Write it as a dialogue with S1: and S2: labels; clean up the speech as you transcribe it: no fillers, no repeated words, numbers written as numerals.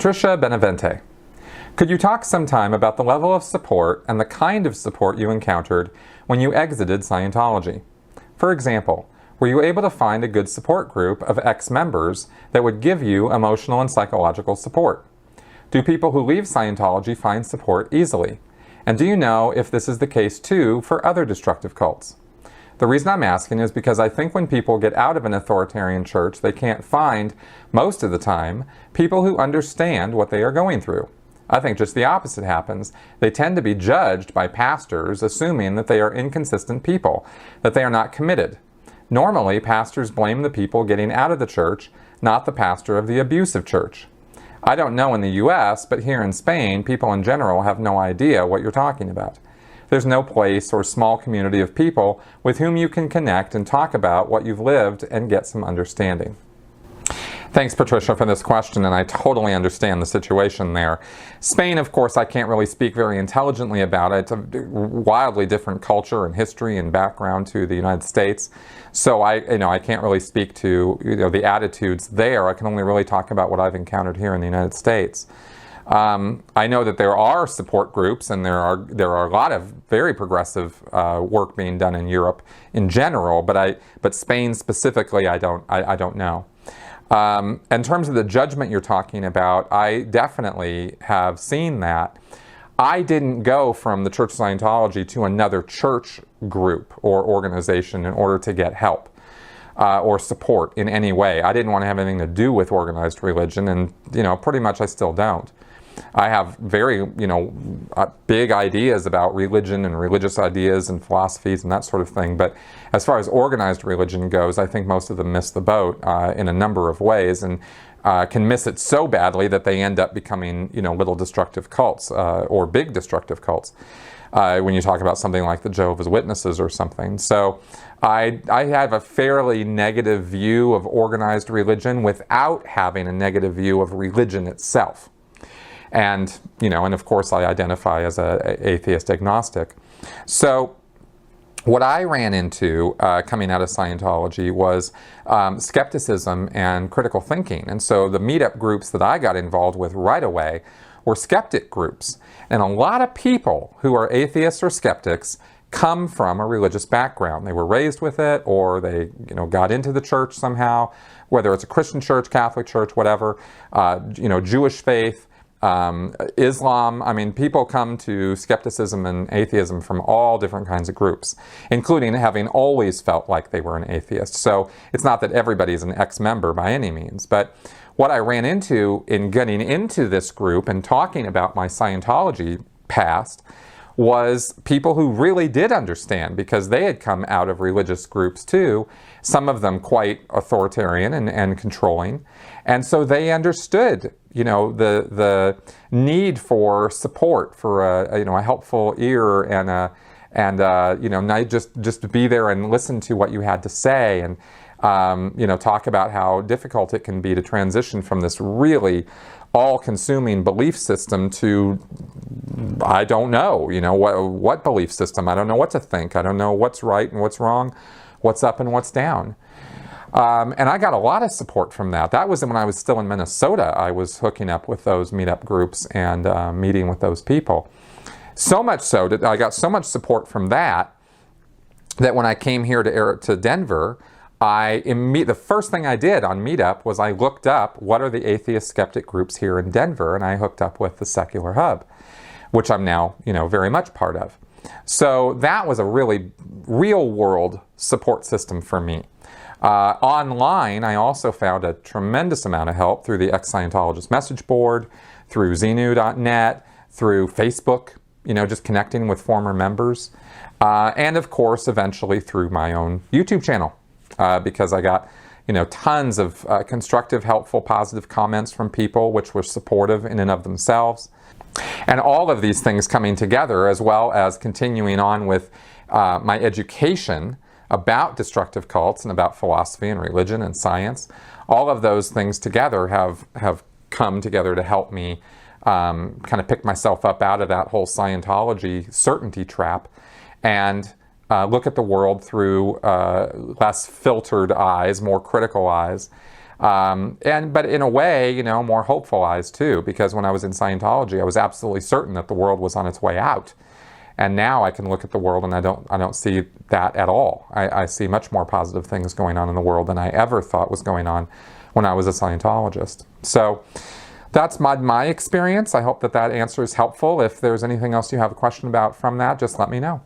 S1: Patricia Benavente. Could you talk sometime about the level of support and the kind of support you encountered when you exited Scientology? For example, were you able to find a good support group of ex-members that would give you emotional and psychological support? Do people who leave Scientology find support easily? And do you know if this is the case too for other destructive cults? The reason I'm asking is because I think when people get out of an authoritarian church, they can't find, most of the time, people who understand what they are going through. I think just the opposite happens. They tend to be judged by pastors, assuming that they are inconsistent people, that they are not committed. Normally, pastors blame the people getting out of the church, not the pastor of the abusive church. I don't know in the US, but here in Spain, people in general have no idea what you're talking about. There's no place or small community of people with whom you can connect and talk about what you've lived and get some understanding. Thanks, Patricia, for this question, and I totally understand the situation there. Spain, of course, I can't really speak very intelligently about it. It's a wildly different culture and history and background to the United States. So I can't really speak to the attitudes there. I can only really talk about what I've encountered here in the United States. I know that there are support groups, and there are a lot of very progressive work being done in Europe in general, but Spain specifically, I don't know. In terms of the judgment you're talking about, I definitely have seen that. I didn't go from the Church of Scientology to another church group or organization in order to get help or support in any way. I didn't want to have anything to do with organized religion, and pretty much I still don't. I have very, big ideas about religion and religious ideas and philosophies and that sort of thing. But as far as organized religion goes, I think most of them miss the boat in a number of ways, and can miss it so badly that they end up becoming, little destructive cults or big destructive cults. When you talk about something like the Jehovah's Witnesses or something. So I have a fairly negative view of organized religion without having a negative view of religion itself. And, and of course I identify as an atheist agnostic. So what I ran into coming out of Scientology was skepticism and critical thinking. And so the meetup groups that I got involved with right away were skeptic groups. And a lot of people who are atheists or skeptics come from a religious background. They were raised with it, or they got into the church somehow, whether it's a Christian church, Catholic church, whatever, Jewish faith, Islam. I mean, people come to skepticism and atheism from all different kinds of groups, including having always felt like they were an atheist. So it's not that everybody's an ex-member by any means, but what I ran into in getting into this group and talking about my Scientology past was people who really did understand, because they had come out of religious groups too, some of them quite authoritarian and controlling. And so they understood, the need for support, for a helpful ear and not just to be there and listen to what you had to say, and talk about how difficult it can be to transition from this really all-consuming belief system to, I don't know, what belief system. I don't know what to think. I don't know what's right and what's wrong, what's up and what's down. And I got a lot of support from that. That was when I was still in Minnesota. I was hooking up with those meetup groups and meeting with those people. So much so that I got so much support from that when I came here to Denver, the first thing I did on Meetup was I looked up what are the atheist skeptic groups here in Denver, and I hooked up with the Secular Hub, which I'm now, very much part of. So that was a really real world support system for me. Online, I also found a tremendous amount of help through the ex-Scientologist message board, through Xenu.net, through Facebook, just connecting with former members, and of course, eventually through my own YouTube channel. Because I got, tons of constructive, helpful, positive comments from people which were supportive in and of themselves. And all of these things coming together, as well as continuing on with my education about destructive cults and about philosophy and religion and science, all of those things together have come together to help me kind of pick myself up out of that whole Scientology certainty trap and look at the world through less filtered eyes, more critical eyes, But in a way, you know, more hopeful eyes too, because when I was in Scientology, I was absolutely certain that the world was on its way out. And now I can look at the world and I don't see that at all. I see much more positive things going on in the world than I ever thought was going on when I was a Scientologist. So that's my experience. I hope that answer is helpful. If there's anything else you have a question about from that, just let me know.